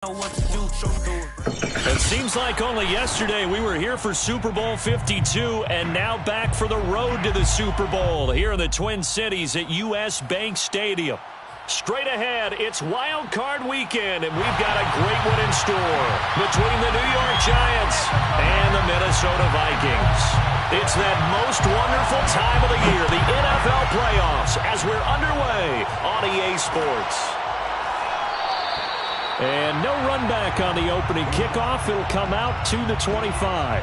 It seems like only yesterday we were here for Super Bowl 52 and now back for the road to the Super Bowl here in the Twin Cities at US Bank Stadium. Straight ahead, it's Wild Card Weekend, and we've got a great one in store between the New York Giants and the Minnesota Vikings. It's that most wonderful time of the year, the NFL playoffs, as we're underway on EA Sports. And no run back on the opening kickoff. It'll come out to the 25.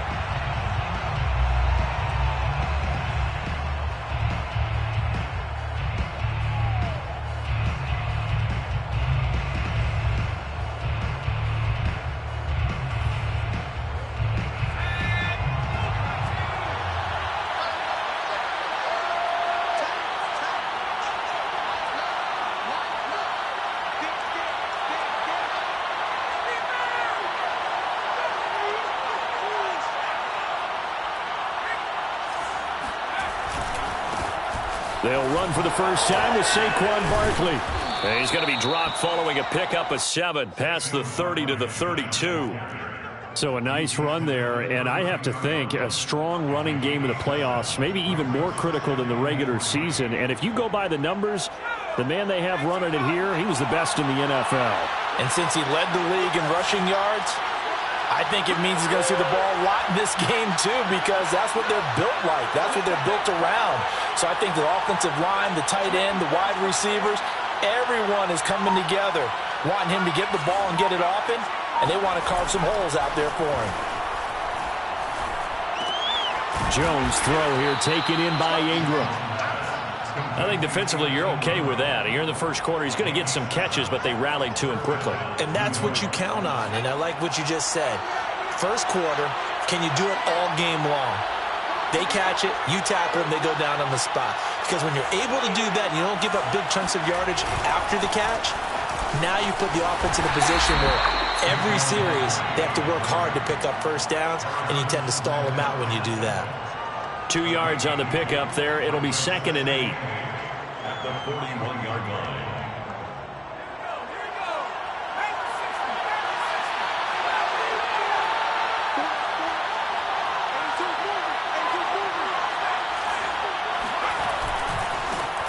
They'll run for the first time with Saquon Barkley. And he's going to be dropped following a pickup of 7 past the 30 to the 32. So a nice run there, and I have to think a strong running game in the playoffs, maybe even more critical than the regular season. And if you go by the numbers, the man they have running it here, he was the best in the NFL. And since he led the league in rushing yards, I think it means he's going to see the ball a lot in this game, too, because that's what they're built like. That's what they're built around. So I think the offensive line, the tight end, the wide receivers, everyone is coming together, wanting him to get the ball and get it often, and they want to carve some holes out there for him. Jones throw here taken in by Ingram. I think defensively you're okay with that. Here in the first quarter, he's going to get some catches, but they rallied to him quickly. And that's what you count on, and I like what you just said. First quarter, can you do it all game long? They catch it, you tackle them, they go down on the spot. Because when you're able to do that, and you don't give up big chunks of yardage after the catch, now you put the offense in a position where every series they have to work hard to pick up first downs, and you tend to stall them out when you do that. 2 yards on the pickup there. It'll be 2nd and 8. At the 41-yard line.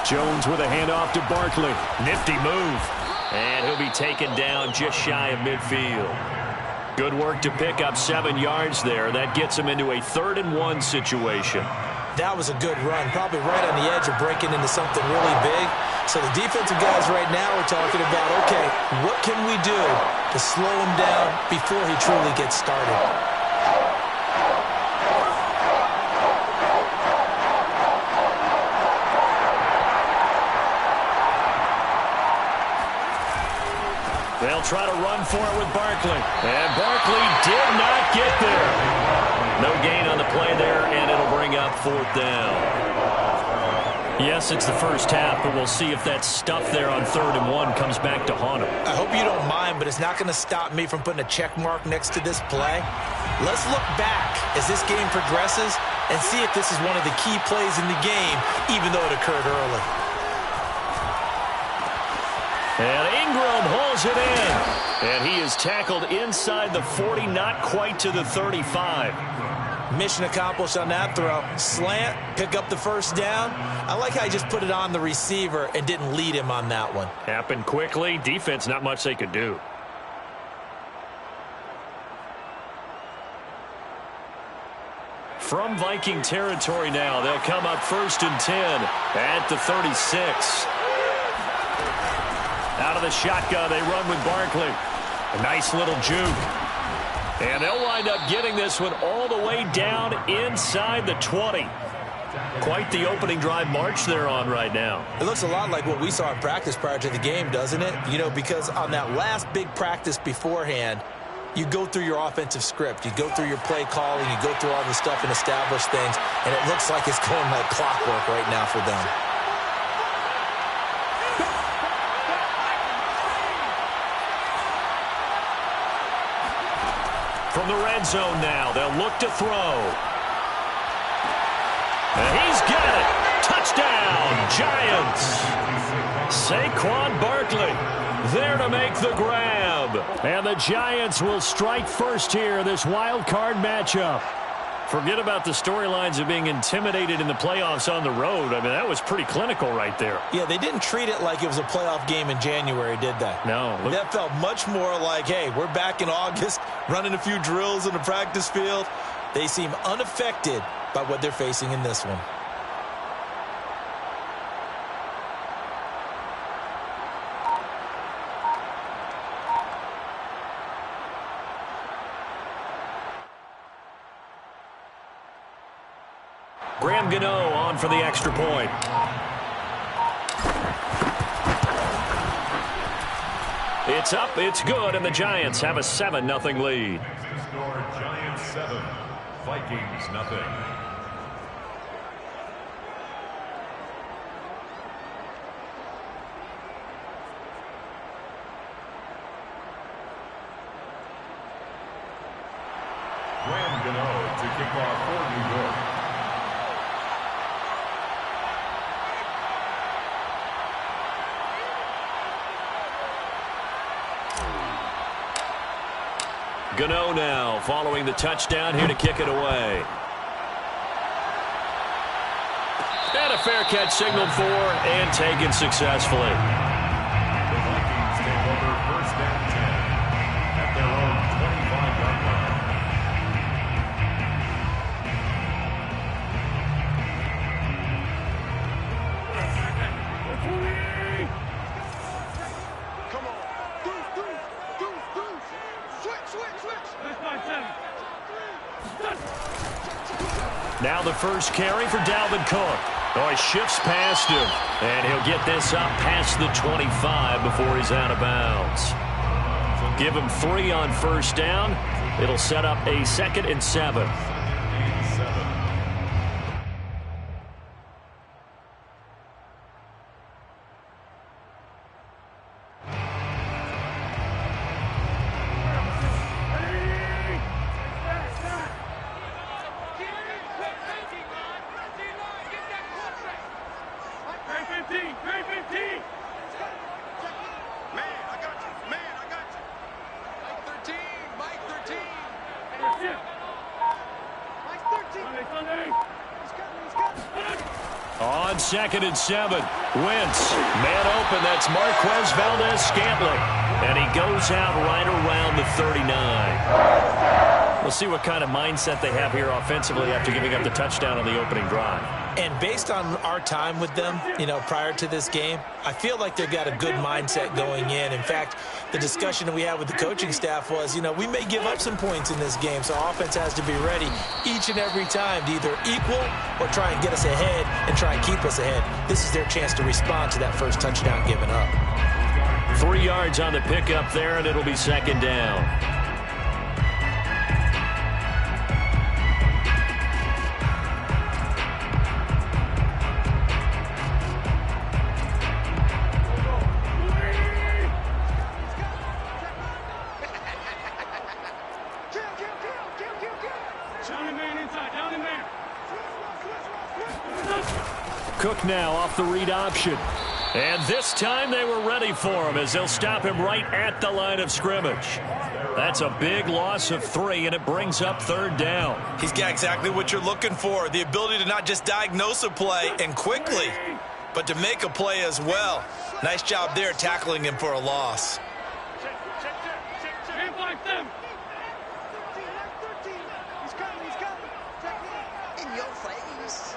Jones with a handoff to Barkley. Nifty move. And he'll be taken down just shy of midfield. Good work to pick up 7 yards there. That gets him into a 3rd and 1 situation. That was a good run, probably right on the edge of breaking into something really big. So the defensive guys right now are talking about, okay, what can we do to slow him down before he truly gets started? They'll try to run for it with Barkley. And Barkley did not get there. No gain on the play there, and it'll bring up 4th down. Yes, it's the first half, but we'll see if that stuff there on 3rd and 1 comes back to haunt him. I hope you don't mind, but it's not going to stop me from putting a check mark next to this play. Let's look back as this game progresses and see if this is one of the key plays in the game, even though it occurred early. And Ingram hauls it in. And he is tackled inside the 40, not quite to the 35. Mission accomplished on that throw. Slant, pick up the first down. I like how he just put it on the receiver and didn't lead him on that one. Happened quickly. Defense, not much they could do. From Viking territory now, they'll come up 1st and 10 at the 36. Out of the shotgun, they run with Barkley. A nice little juke. And they'll wind up getting this one all the way down inside the 20. Quite the opening drive march they're on right now. It looks a lot like what we saw in practice prior to the game, doesn't it? You know, because on that last big practice beforehand, you go through your offensive script. You go through your play calling. You go through all the stuff and establish things. And it looks like it's going like clockwork right now for them. From the red zone now, they'll look to throw. And he's got it. Touchdown, Giants. Saquon Barkley there to make the grab. And the Giants will strike first here, this wild card matchup. Forget about the storylines of being intimidated in the playoffs on the road. I mean, that was pretty clinical right there. Yeah, they didn't treat it like it was a playoff game in January, did they? No. That felt much more like, hey, we're back in August, running a few drills in the practice field. They seem unaffected by what they're facing in this one. Graham Gano on for the extra point. It's up, it's good, and the Giants have a 7-0 lead. Score Giants 7, Vikings nothing. Graham Gano to kick off for New York. Gano now following the touchdown here to kick it away. And a fair catch signaled for and taken successfully. The Vikings take over first and 10 at their own 25-yard line. Come on. Deuce. Switch. Now the first carry for Dalvin Cook. Oh, he shifts past him, and he'll get this up past the 25 before he's out of bounds. Give him 3 on first down. It'll set up a 2nd and 7. On 2nd and 7, Wentz, man open, that's Marquez Valdez-Scantling, and he goes out right around the 39. We'll see what kind of mindset they have here offensively after giving up the touchdown on the opening drive. And based on our time with them, prior to this game, I feel like they've got a good mindset going in. In fact, the discussion that we had with the coaching staff was, we may give up some points in this game, so offense has to be ready each and every time to either equal or try and get us ahead and try and keep us ahead. This is their chance to respond to that first touchdown given up. 3 yards on the pickup there, and it'll be 2nd down. Cook now off the read option. And this time they were ready for him as they'll stop him right at the line of scrimmage. That's a big loss of 3, and it brings up 3rd down. He's got exactly what you're looking for, the ability to not just diagnose a play and quickly, but to make a play as well. Nice job there tackling him for a loss. In your face.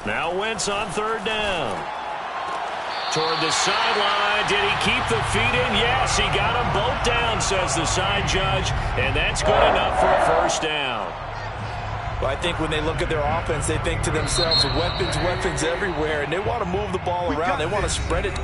Now Wentz on 3rd down. Toward the sideline. Did he keep the feet in? Yes, he got them both down, says the side judge. And that's good enough for a 1st down. Well, I think when they look at their offense, they think to themselves, weapons everywhere, and they want to move the ball around. They want to spread it.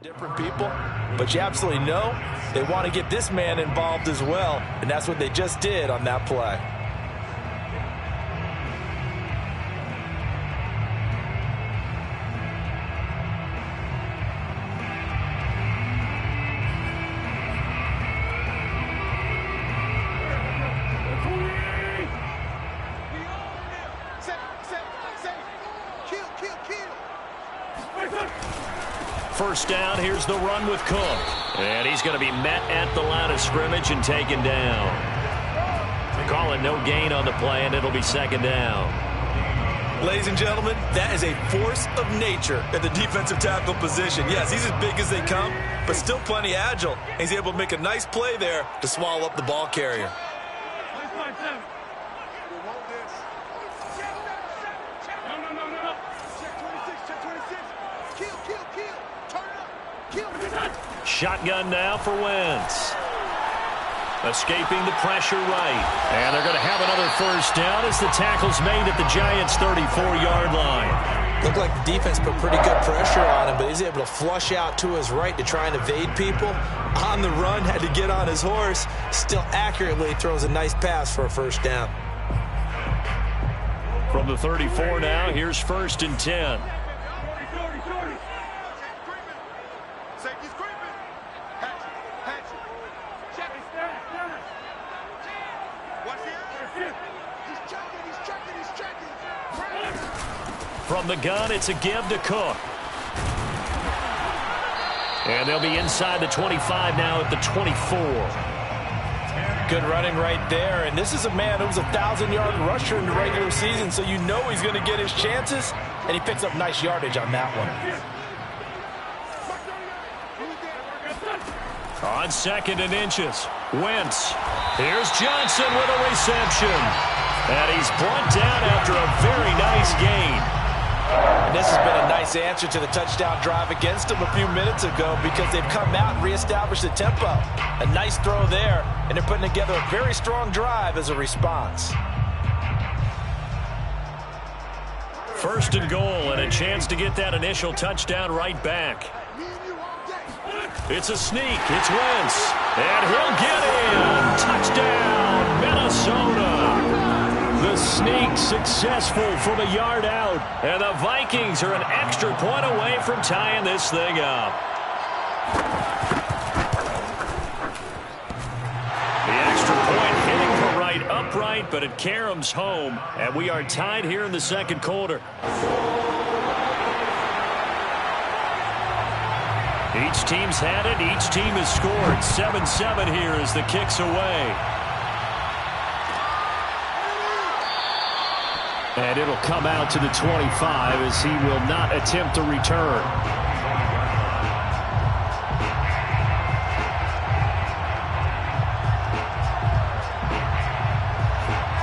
Different people, but you absolutely know they want to get this man involved as well, and that's what they just did on that play. First down, here's the run with Cook. And he's going to be met at the line of scrimmage and taken down. Calling no gain on the play, and it'll be second down. Ladies and gentlemen, that is a force of nature at the defensive tackle position. Yes, he's as big as they come, but still plenty agile. He's able to make a nice play there to swallow up the ball carrier. Shotgun now for Wentz. Escaping the pressure right. And they're going to have another first down as the tackle's made at the Giants' 34-yard line. Looked like the defense put pretty good pressure on him, but he's able to flush out to his right to try and evade people. On the run, had to get on his horse. Still accurately throws a nice pass for a first down. From the 34 now, here's first and 10. From the gun, it's a give to Cook. And they'll be inside the 25 now at the 24. Good running right there. And this is a man who was a 1,000-yard rusher in the regular season, so you know he's going to get his chances. And he picks up nice yardage on that one. On second and inches, Wentz. Here's Johnson with a reception. And he's brought down after a very nice gain. And this has been a nice answer to the touchdown drive against them a few minutes ago because they've come out and reestablished the tempo. A nice throw there, and they're putting together a very strong drive as a response. First and goal, and a chance to get that initial touchdown right back. It's a sneak. It's Wentz. And he'll get in. Touchdown, Minnesota. The sneak successful from a yard out. And the Vikings are an extra point away from tying this thing up. The extra point hitting the right upright, but it caroms home. And we are tied here in the second quarter. Each team's had it. Each team has scored. 7-7 here as the kick's away. And it'll come out to the 25 as he will not attempt to return.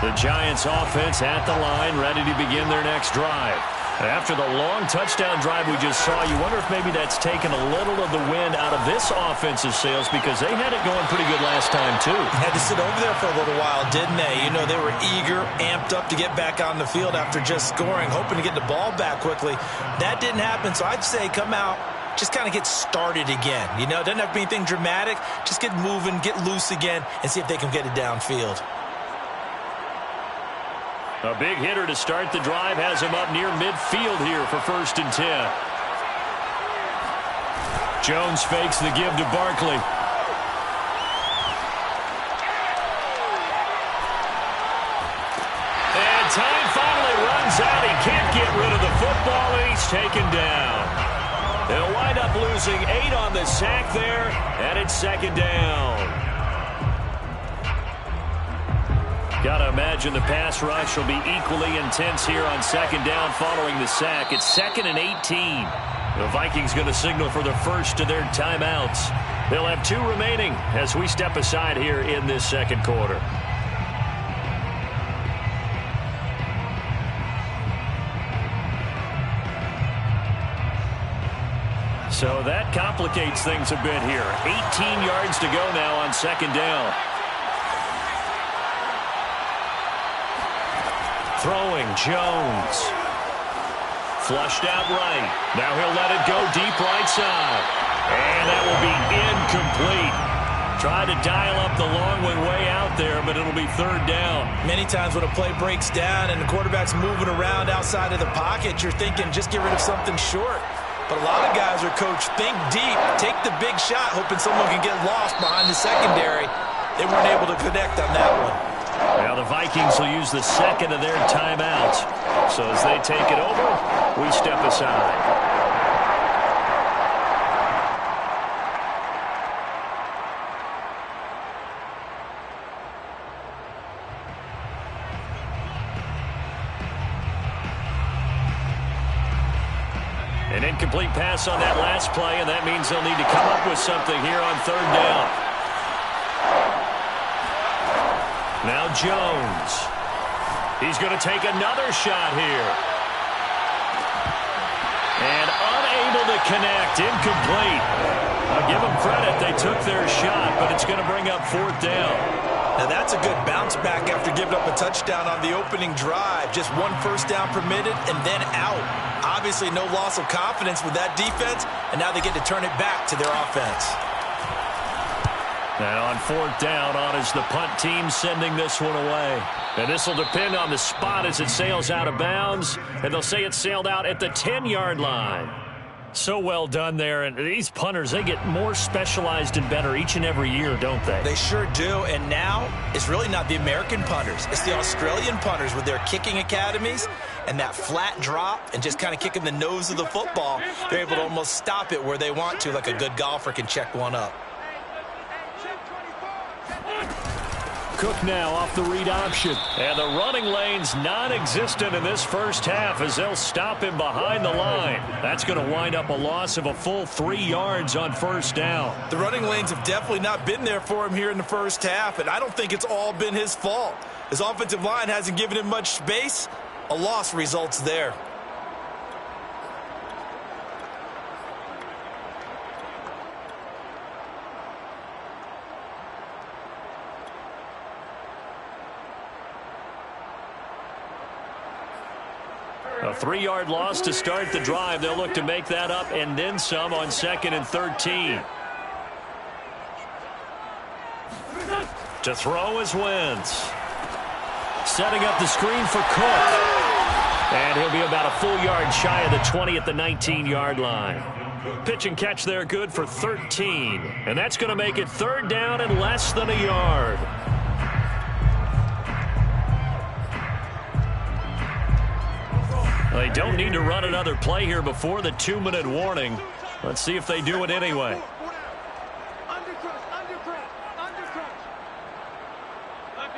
The Giants offense at the line, ready to begin their next drive. After the long touchdown drive we just saw, you wonder if maybe that's taken a little of the wind out of this offensive sails because they had it going pretty good last time, too. Had to sit over there for a little while, didn't they? You know, they were eager, amped up to get back on the field after just scoring, hoping to get the ball back quickly. That didn't happen, so I'd say come out, just kind of get started again. You know, it doesn't have to be anything dramatic. Just get moving, get loose again, and see if they can get it downfield. A big hitter to start the drive has him up near midfield here for first and 10. Jones fakes the give to Barkley. And time finally runs out. He can't get rid of the football, and he's taken down. They'll wind up losing 8 on the sack there, and it's second down. Got to imagine the pass rush will be equally intense here on second down following the sack. It's 2nd and 18. The Vikings going to signal for the first of their timeouts. They'll have 2 remaining as we step aside here in this second quarter. So that complicates things a bit here. 18 yards to go now on second down. Throwing Jones. Flushed out right. Now he'll let it go deep right side. And that will be incomplete. Tried to dial up the long way out there, but it'll be third down. Many times when a play breaks down and the quarterback's moving around outside of the pocket, you're thinking just get rid of something short. But a lot of guys are coached, think deep, take the big shot, hoping someone can get lost behind the secondary. They weren't able to connect on that one. Now the Vikings will use the second of their timeouts. So as they take it over, we step aside. An incomplete pass on that last play, and that means they'll need to come up with something here on third down. Now Jones. He's going to take another shot here. And unable to connect. Incomplete. I'll give them credit. They took their shot, but it's going to bring up fourth down. Now that's a good bounce back after giving up a touchdown on the opening drive. Just one first down permitted and then out. Obviously no loss of confidence with that defense, and now they get to turn it back to their offense. Now on fourth down, on is the punt team sending this one away. And this will depend on the spot as it sails out of bounds, and they'll say it sailed out at the 10-yard line. So well done there, and these punters, they get more specialized and better each and every year, don't they? They sure do, and now it's really not the American punters. It's the Australian punters with their kicking academies and that flat drop and just kind of kicking the nose of the football. They're able to almost stop it where they want to, like a good golfer can check one up. Cook now off the read option. And the running lane's non-existent in this first half as they'll stop him behind the line. That's going to wind up a loss of a full 3 yards on first down. The running lanes have definitely not been there for him here in the first half, and I don't think it's all been his fault. His offensive line hasn't given him much space. A loss results there. A 3-yard loss to start the drive. They'll look to make that up and then some on 2nd and 13. To throw is Wentz. Setting up the screen for Cook. And he'll be about a full yard shy of the 20 at the 19-yard line. Pitch and catch there good for 13. And that's going to make it third down and less than a yard. They don't need to run another play here before the 2-minute warning. Let's see if they do it anyway.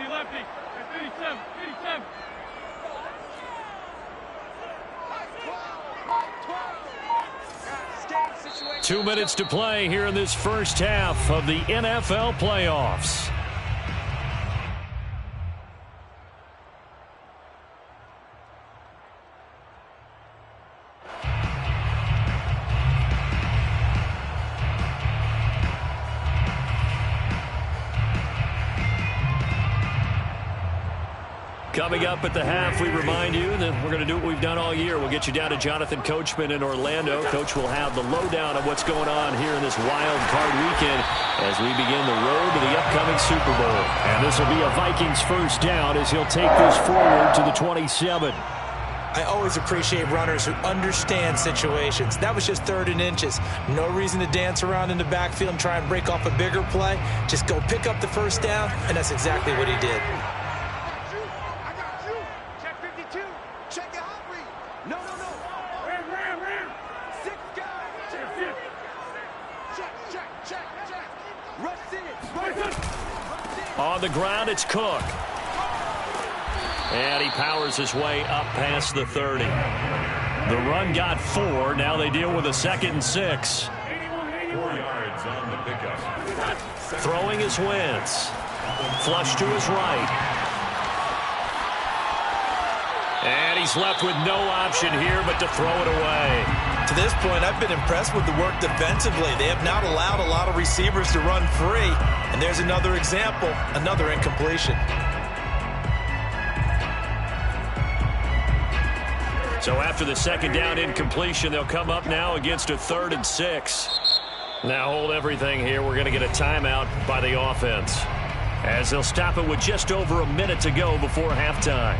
Lefty. 87. 2 minutes to play here in this first half of the NFL playoffs. Coming up at the half, we remind you that we're going to do what we've done all year. We'll get you down to Jonathan Coachman in Orlando. Coach will have the lowdown of what's going on here in this wild card weekend as we begin the road to the upcoming Super Bowl. And this will be a Vikings first down as he'll take this forward to the 27. I always appreciate runners who understand situations. That was just 3rd and inches. No reason to dance around in the backfield and try and break off a bigger play. Just go pick up the first down, and that's exactly what he did. On the ground, it's Cook. And he powers his way up past the 30. The run got 4. Now they deal with a 2nd and 6. 4 yards on the pickup. Throwing is Wentz. Flush to his right. And he's left with no option here but to throw it away. To this point, I've been impressed with the work defensively. They have not allowed a lot of receivers to run free. And there's another example, another incompletion. So after the second down incompletion, they'll come up now against a 3rd and 6. Now hold everything here. We're going to get a timeout by the offense, as they'll stop it with just over a minute to go before halftime.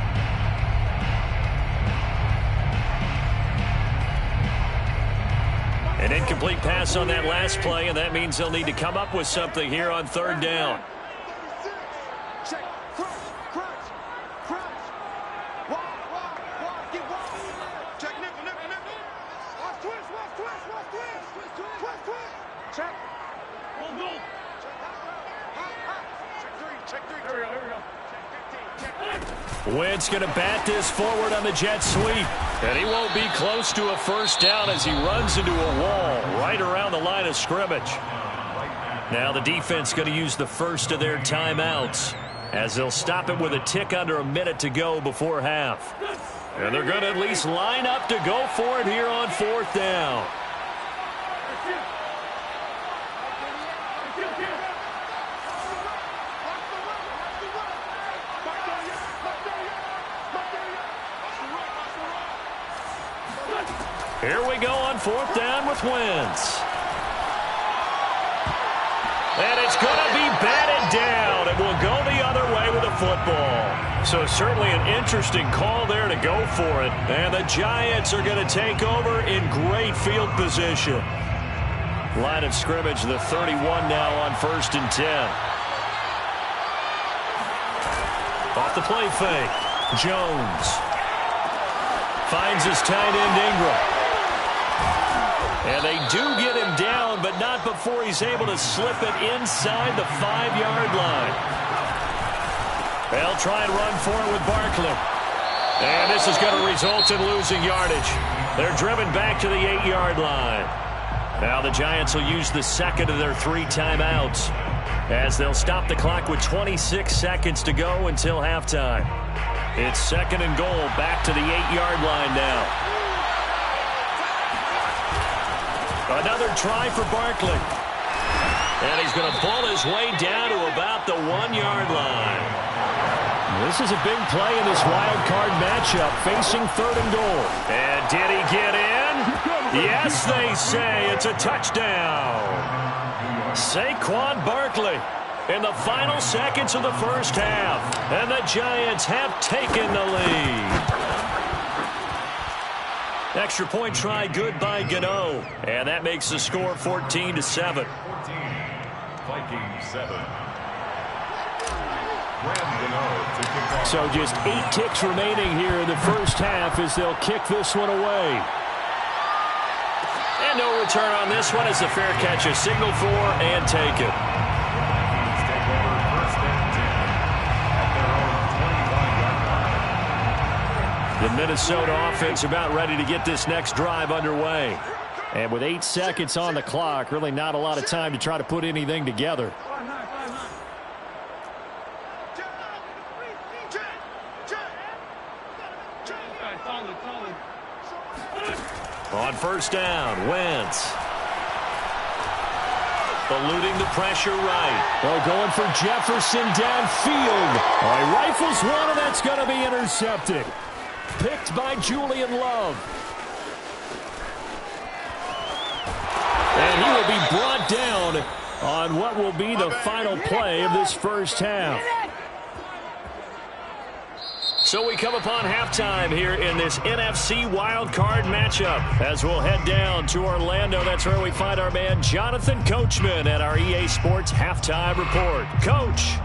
An incomplete pass on that last play, and that means they'll need to come up with something here on 3rd down. Check. Crunch. Wide. Get wide. Check nickel. Watch twist. Check. Go. Check 3. Here we go. Check 15. Wentz going to bat this forward on the jet sweep. And he won't be close to a first down as he runs into a wall right around the line of scrimmage. Now the defense going to use the first of their timeouts, as they'll stop it with a tick under a minute to go before half. And they're going to at least line up to go for it here on 4th down. Here we go on 4th down with Wentz. And it's going to be batted down. It will go the other way with the football. So certainly an interesting call there to go for it. And the Giants are going to take over in great field position. Line of scrimmage, the 31 now on 1st and 10. Off the play fake. Jones finds his tight end Ingram. And they do get him down, but not before he's able to slip it inside the 5-yard line. They'll try and run for it with Barkley. And this is going to result in losing yardage. They're driven back to the 8-yard line. Now the Giants will use the second of their 3 timeouts, as they'll stop the clock with 26 seconds to go until halftime. It's 2nd and goal, back to the 8-yard line now. Another try for Barkley. And he's going to pull his way down to about the 1-yard line. This is a big play in this wild card matchup, facing 3rd and goal. And did he get in? Yes, they say. It's a touchdown. Saquon Barkley in the final seconds of the first half. And the Giants have taken the lead. Extra point try good by Gano. And that makes the score 14-7. 14, Vikings 7. So just 8 ticks remaining here in the first half as they'll kick this one away. And no return on this one as the fair catch is signaled for and taken. Take over 1st and 10 at their own 25-yard line. The Minnesota offense about ready to get this next drive underway. And with 8 seconds on the clock, really not a lot of time to try to put anything together. On first down, Wentz. Eluding the pressure right. Oh, going for Jefferson downfield. He rifles one, and that's going to be intercepted. Picked by Julian Love. And he will be brought down on what will be the final play of this first half. So we come upon halftime here in this NFC wildcard matchup as we'll head down to Orlando. That's where we find our man Jonathan Coachman at our EA Sports Halftime Report. Coach.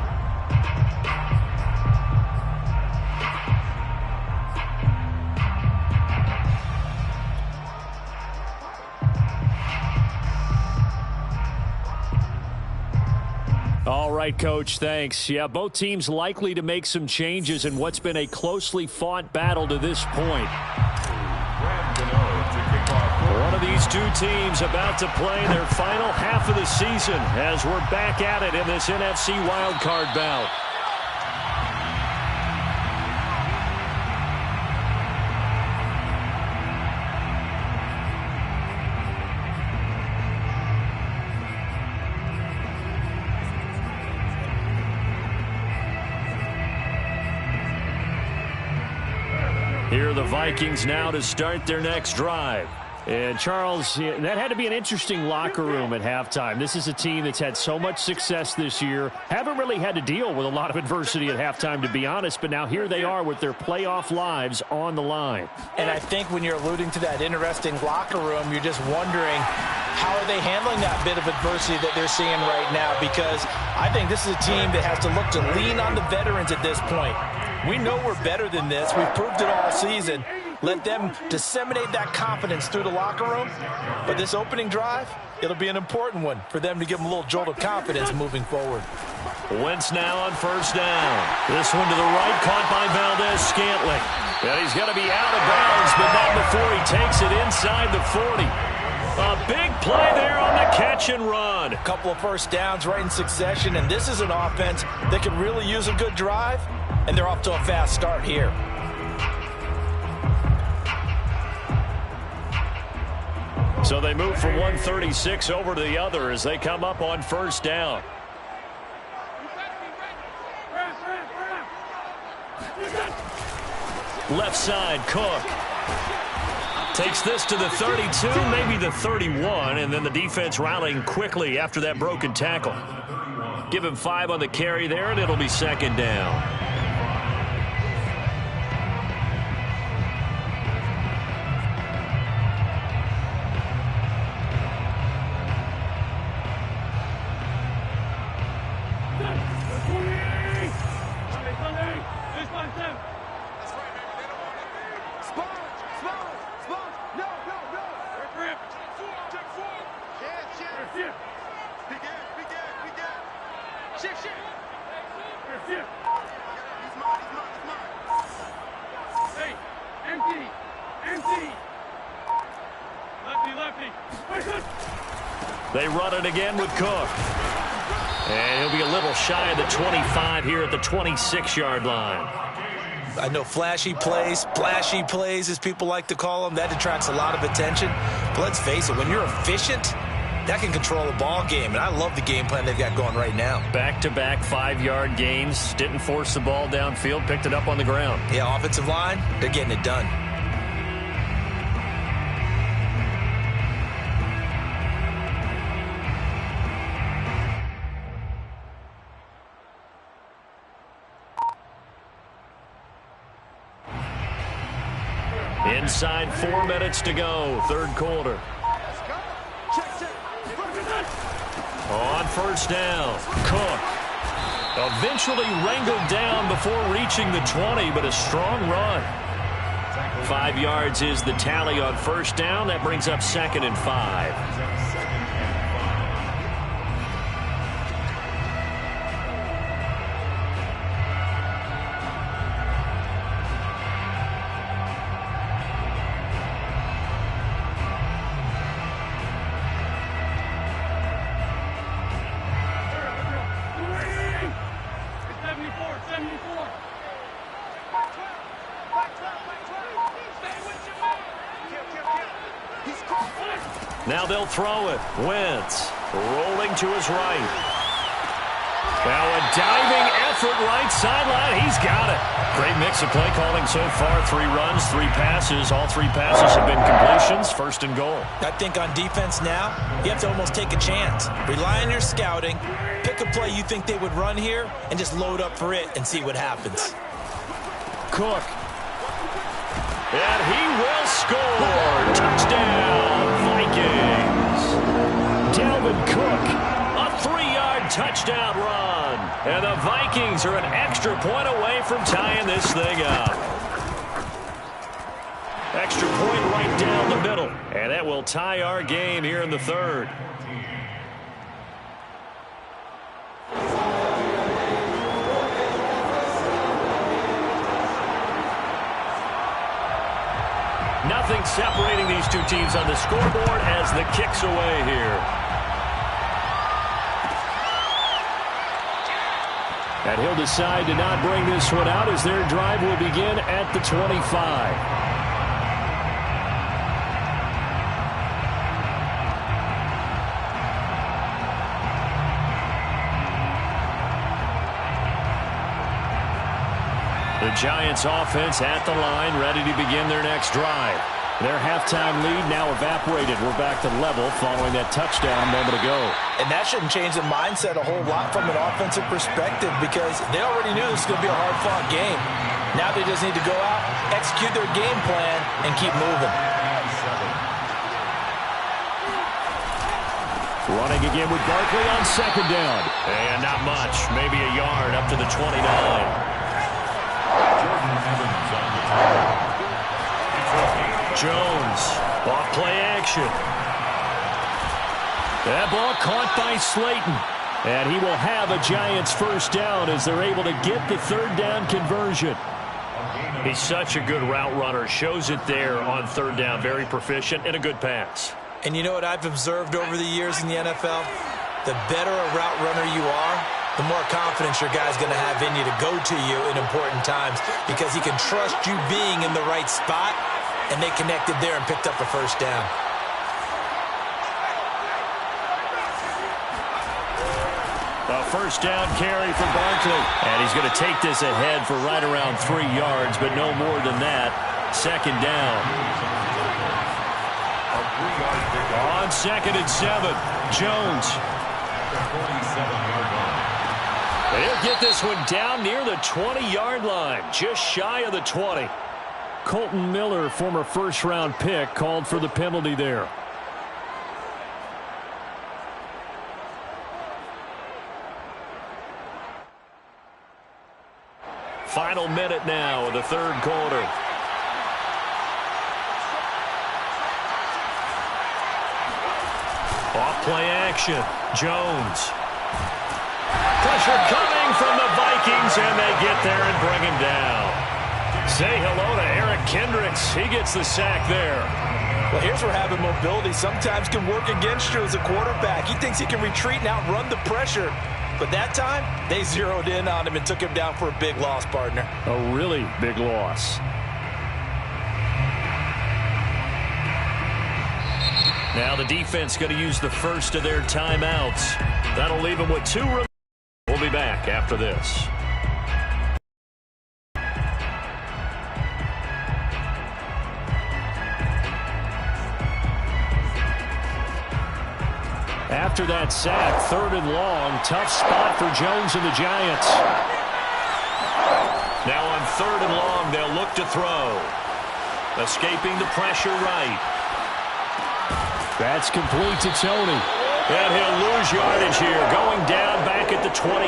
All right, Coach, thanks. Yeah, both teams likely to make some changes in what's been a closely fought battle to this point. One of these two teams about to play their final half of the season as we're back at it in this NFC wildcard bout. Here for the Vikings now to start their next drive. And, Charles, that had to be an interesting locker room at halftime. This is a team that's had so much success this year. Haven't really had to deal with a lot of adversity at halftime, to be honest. But now here they are with their playoff lives on the line. And I think when you're alluding to that interesting locker room, you're just wondering how are they handling that bit of adversity that they're seeing right now? Because I think this is a team that has to look to lean on the veterans at this point. We know we're better than this. We've proved it all season. Let them disseminate that confidence through the locker room. But this opening drive, it'll be an important one for them to give them a little jolt of confidence moving forward. Wentz now on first down. This one to the right, caught by Valdez-Scantling. And he's going to be out of bounds, but not before he takes it inside the 40. A big play there on the catch and run. A couple of first downs right in succession, and this is an offense that could really use a good drive, and they're off to a fast start here. So they move from 136 over to the other as they come up on first down. Left side, Cook. Takes this to the 32, maybe the 31, and then the defense rallying quickly after that broken tackle. Give him 5 on the carry there, and it'll be second down. They run it again with Cook. And he'll be a little shy of the 25 here at the 26-yard line. I know flashy plays, splashy plays, as people like to call them, that attracts a lot of attention. But let's face it, when you're efficient, that can control a ball game. And I love the game plan they've got going right now. Back-to-back 5-yard gains. Didn't force the ball downfield. Picked it up on the ground. Yeah, offensive line, they're getting it done. Inside 4 minutes to go, third quarter. On first down, Cook. Eventually wrangled down before reaching the 20, but a strong run. 5 yards is the tally on first down. That brings up 2nd and 5. Now they'll throw it. Wentz rolling to his right. Now a diving effort right sideline. He's got it. Great mix of play calling so far. 3 runs, 3 passes. All 3 passes have been completions. 1st and goal. I think on defense now, you have to almost take a chance. Rely on your scouting. Pick a play you think they would run here and just load up for it and see what happens. Cook. And he will score. Touchdown, Vikings. Dalvin Cook, a 3-yard touchdown run. And the Vikings are an extra point away from tying this thing up. Extra point right down the middle. And that will tie our game here in the 3rd. Nothing separating these two teams on the scoreboard as the kick's away here. And he'll decide to not bring this one out as their drive will begin at the 25. The Giants offense at the line, ready to begin their next drive. Their halftime lead now evaporated. We're back to level following that touchdown a moment ago. And that shouldn't change the mindset a whole lot from an offensive perspective because they already knew this was going to be a hard-fought game. Now they just need to go out, execute their game plan, and keep moving. Running again with Barkley on second down. And not much, maybe a yard up to the 29. Jones, off play action. That ball caught by Slayton. And he will have a Giants first down as they're able to get the third down conversion. He's such a good route runner. Shows it there on third down. Very proficient and a good pass. And you know what I've observed over the years in the NFL? The better a route runner you are, the more confidence your guy's going to have in you to go to you in important times because he can trust you being in the right spot, and they connected there and picked up a first down. A first down carry for Barkley. And he's going to take this ahead for right around 3 yards, but no more than that. Second down. On 2nd and 7, Jones. He'll get this one down near the 20-yard line, just shy of the 20. Colton Miller, former first-round pick, called for the penalty there. Final minute now of the third quarter. Off-play action. Jones. Pressure coming from the Vikings, and they get there and bring him down. Say hello to Eric Kendricks. He gets the sack there. Well, here's where having mobility sometimes can work against you as a quarterback. He thinks he can retreat and outrun the pressure. But that time, they zeroed in on him and took him down for a big loss, partner. A really big loss. Now the defense going to use the first of their timeouts. That'll leave them with 2 remaining. We'll be back after this. After that sack, 3rd and long, tough spot for Jones and the Giants. Now on 3rd and long, they'll look to throw. Escaping the pressure right. That's complete to Tony. And he'll lose yardage here, going down back at the 28.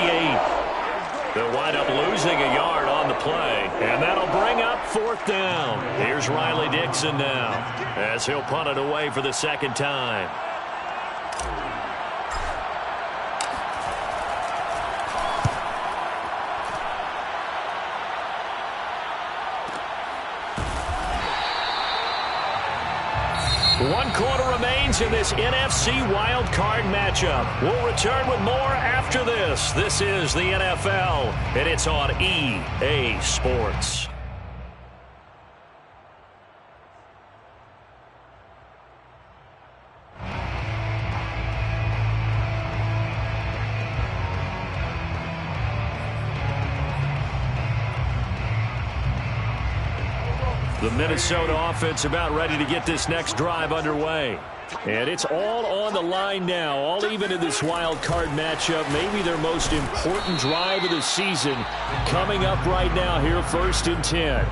They'll wind up losing a yard on the play, and that'll bring up 4th down. Here's Riley Dixon now, as he'll punt it away for the second time. One quarter remains in this NFC wild card matchup. We'll return with more after this. This is the NFL, and it's on EA Sports. The Minnesota offense about ready to get this next drive underway. And it's all on the line now, all even in this wild card matchup. Maybe their most important drive of the season coming up right now here, 1st and 10.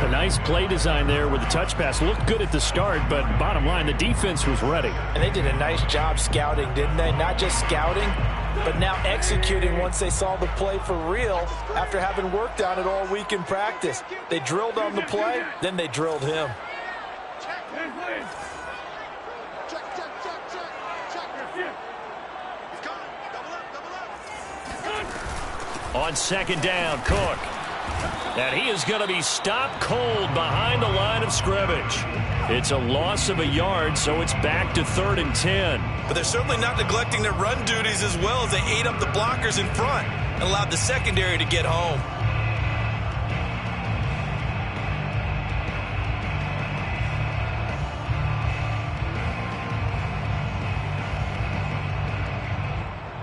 A nice play design there with the touch pass. Looked good at the start, but bottom line, the defense was ready. And they did a nice job scouting, didn't they? Not just scouting, but now executing once they saw the play for real after having worked on it all week in practice. They drilled on the play, then they drilled him. On 2nd down, Cook. And he is going to be stopped cold behind the line of scrimmage. It's a loss of a yard, so it's back to 3rd and 10. But they're certainly not neglecting their run duties as well as they ate up the blockers in front and allowed the secondary to get home.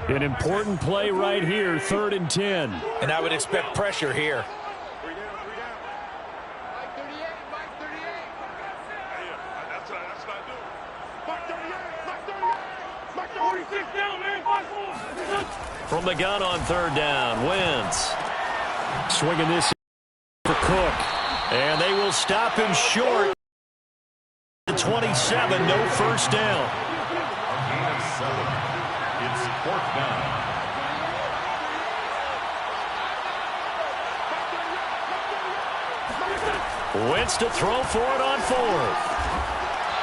An important play right here, 3rd and 10. And I would expect pressure here. 46 down, man. 5-4. From the gun on third down, Wentz. Swinging this for Cook. And they will stop him short. 27, no first down. A gain of 7. It's 4th down. Wentz to throw for it on 4th.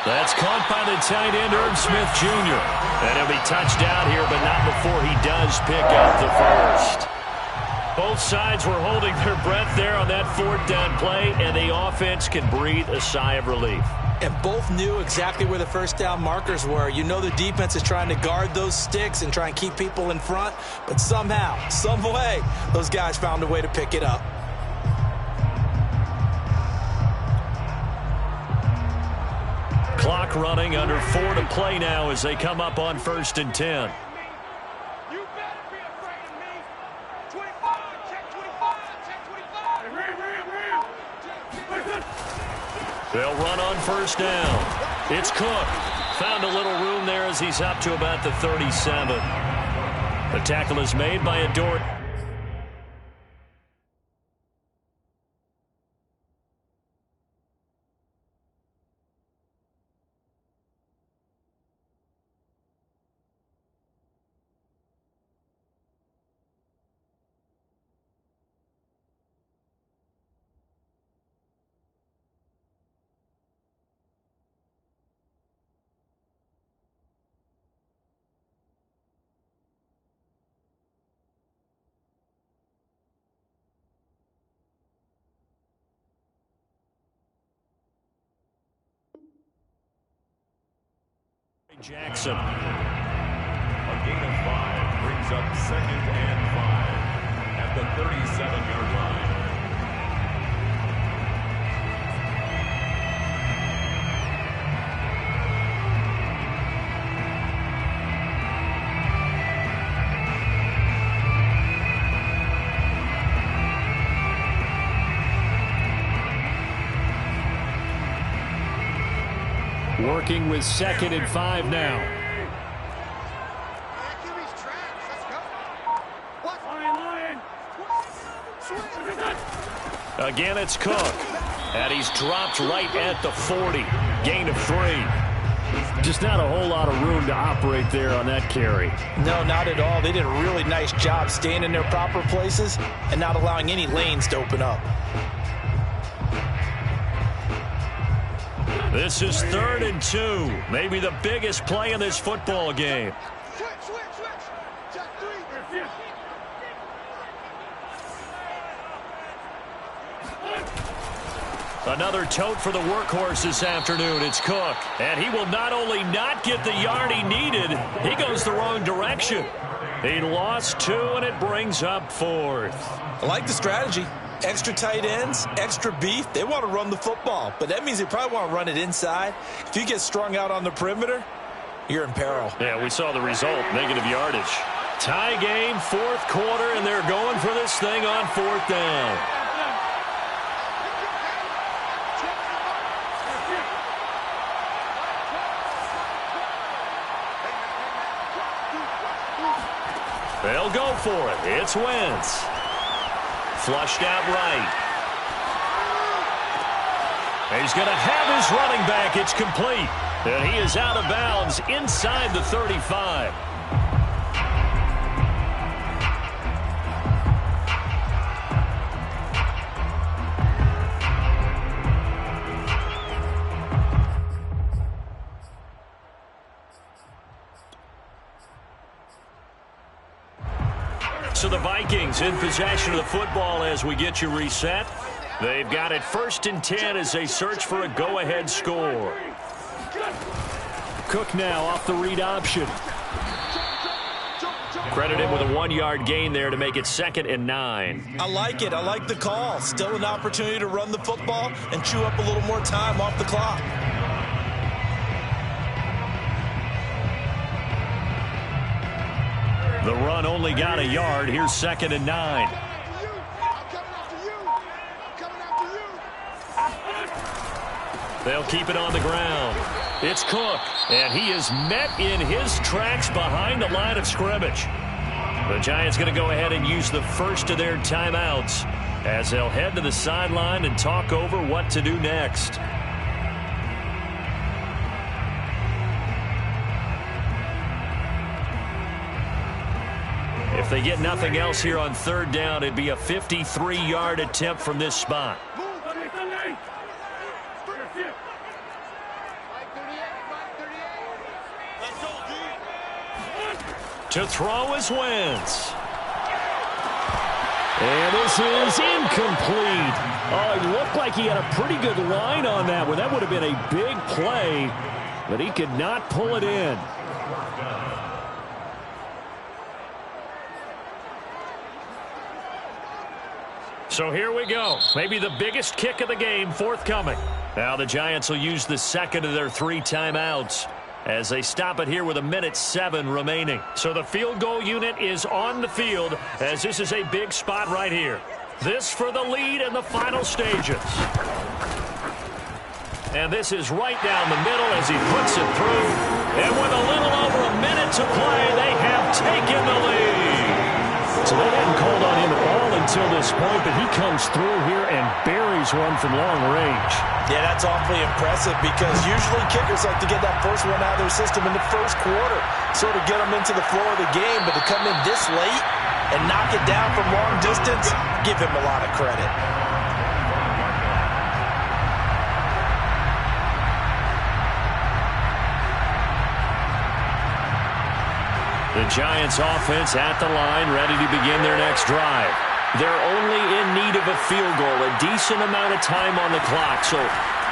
That's caught by the tight end, Herb Smith Jr. And he'll be touched out here, but not before he does pick up the first. Both sides were holding their breath there on that 4th down play, and the offense can breathe a sigh of relief. And both knew exactly where the first down markers were. You know the defense is trying to guard those sticks and try and keep people in front, but somehow, some way, those guys found a way to pick it up. Clock running, under 4 to play now as they come up on 1st and 10. You better be afraid of me. 25, check 25, check 25. Ram. They'll run on 1st down. It's Cook. Found a little room there as he's up to about the 37. The tackle is made by Adore. Jackson. A gain of 5 brings up 2nd and 5 at the 37-yard line. Working with 2nd and 5 now. Again, it's Cook. And he's dropped right at the 40. Gain of 3. Just not a whole lot of room to operate there on that carry. No, not at all. They did a really nice job staying in their proper places and not allowing any lanes to open up. This is 3rd and 2. Maybe the biggest play in this football game. Switch. Check 3. Another tote for the workhorse this afternoon. It's Cook. And he will not only not get the yard he needed, he goes the wrong direction. He lost 2, and it brings up 4th. I like the strategy. Extra tight ends, extra beef. They want to run the football, but that means they probably want to run it inside. If you get strung out on the perimeter, you're in peril. Yeah, we saw the result, negative yardage. Tie game, 4th quarter, and they're going for this thing on 4th down. They'll go for it. It's Wentz. Flushed out right. He's going to have his running back. It's complete. And he is out of bounds inside the 35. So the Vikings in possession of the football as we get you reset. They've got it 1st and 10 as they search for a go-ahead score. Cook now off the read option. Credited with a 1-yard gain there to make it 2nd and 9. I like it. I like the call. Still an opportunity to run the football and chew up a little more time off the clock. The run only got a yard. Here's 2nd and 9. They'll keep it on the ground. It's Cook, And he is met in his tracks behind the line of scrimmage. The Giants going to go ahead and use the first of their timeouts as they'll head to the sideline and talk over what to do next. If they get nothing else here on third down, it'd be a 53-yard attempt from this spot. To throw is Wentz. And this is incomplete. Oh, it looked like he had a pretty good line on that one. That would have been a big play, but he could not pull it in. So here we go. Maybe the biggest kick of the game forthcoming. Now the Giants will use the second of their 3 timeouts as they stop it here with 1:07 remaining. So the field goal unit is on the field as this is a big spot right here. This for the lead in the final stages. And this is right down the middle as he puts it through. And with a little over a minute to play, they have taken the lead. So they hadn't called on him at all until this point, but he comes through here and buries one from long range. Yeah, that's awfully impressive because usually kickers like to get that first one out of their system in the first quarter, sort of get them into the flow of the game, but to come in this late and knock it down from long distance, give him a lot of credit. The Giants offense at the line, ready to begin their next drive. They're only in need of a field goal, a decent amount of time on the clock. So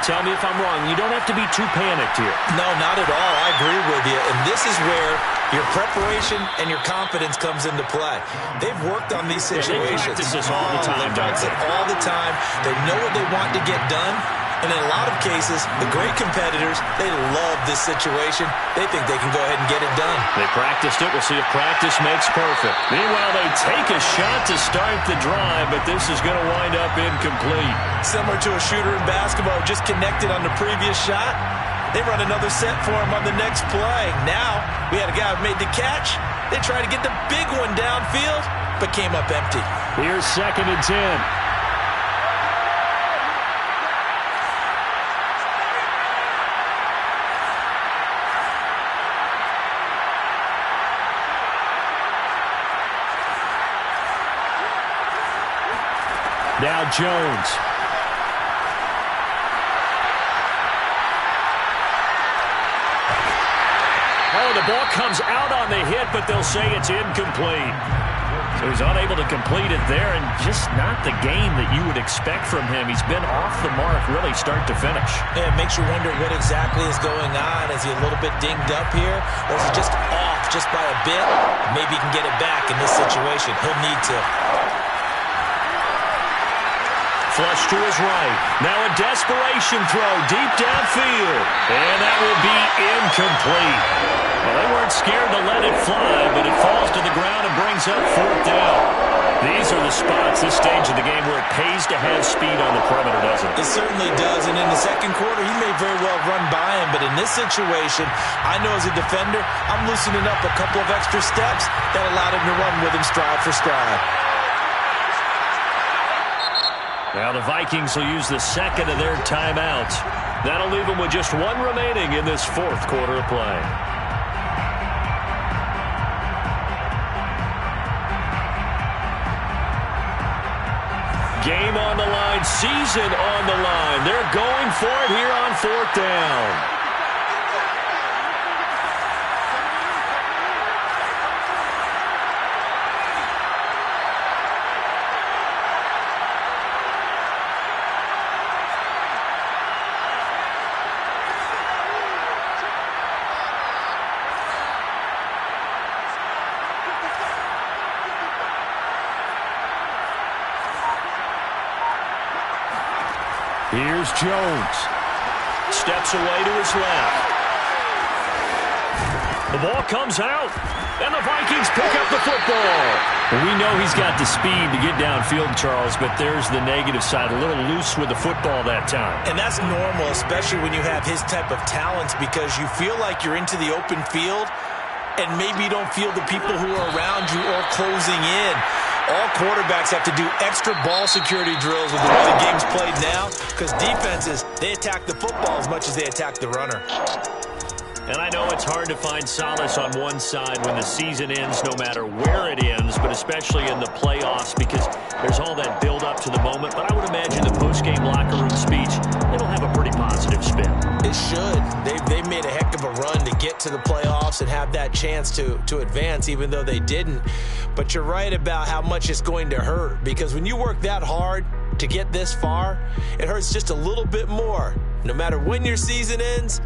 tell me if I'm wrong. You don't have to be too panicked here. No, not at all. I agree with you. And this is where your preparation and your confidence comes into play. They've worked on these situations. They practice this all the time, They practice it all the time. They know what they want to get done. And in a lot of cases, the great competitors, they love this situation. They think they can go ahead and get it done. They practiced it. We'll see if practice makes perfect. Meanwhile, they take a shot to start the drive, but this is going to wind up incomplete. Similar to a shooter in basketball who just connected on the previous shot. They run another set for him on the next play. Now, we had a guy who made the catch. They tried to get the big one downfield, but came up empty. Here's 2nd and 10. Now Jones. Oh, the ball comes out on the hit, but they'll say it's incomplete. So he's unable to complete it there, and just not the game that you would expect from him. He's been off the mark really start to finish. Yeah, it makes you wonder what exactly is going on. Is he a little bit dinged up here, or is he just off just by a bit? Maybe he can get it back in this situation. He'll need to. Flush to his right. Now a desperation throw deep downfield. And that will be incomplete. Well, they weren't scared to let it fly, but it falls to the ground and brings up 4th down. These are the spots, this stage of the game, where it pays to have speed on the perimeter, doesn't it? It certainly does. And in the second quarter, he may very well run by him. But in this situation, I know as a defender, I'm loosening up a couple of extra steps that allowed him to run with him stride for stride. Now the Vikings will use the 2nd of their timeouts. That'll leave them with just 1 remaining in this 4th quarter of play. Game on the line, season on the line. They're going for it here on 4th down. Here's Jones. Steps away to his left. The ball comes out, and the Vikings pick up the football. Well, we know he's got the speed to get downfield, Charles, but there's the negative side, a little loose with the football that time. And that's normal, especially when you have his type of talents, because you feel like you're into the open field, and maybe you don't feel the people who are around you or closing in. All quarterbacks have to do extra ball security drills with the way the game's played now, because defenses, they attack the football as much as they attack the runner. And I know it's hard to find solace on one side when the season ends, no matter where it ends, but especially in the playoffs, because there's all that build up to the moment. But I would imagine the post-game locker room speech, it'll have a pretty positive spin. It should. They've made a heck of a run to get to the playoffs and have that chance to advance, even though they didn't. But you're right about how much it's going to hurt, because when you work that hard to get this far, it hurts just a little bit more. No matter when your season ends,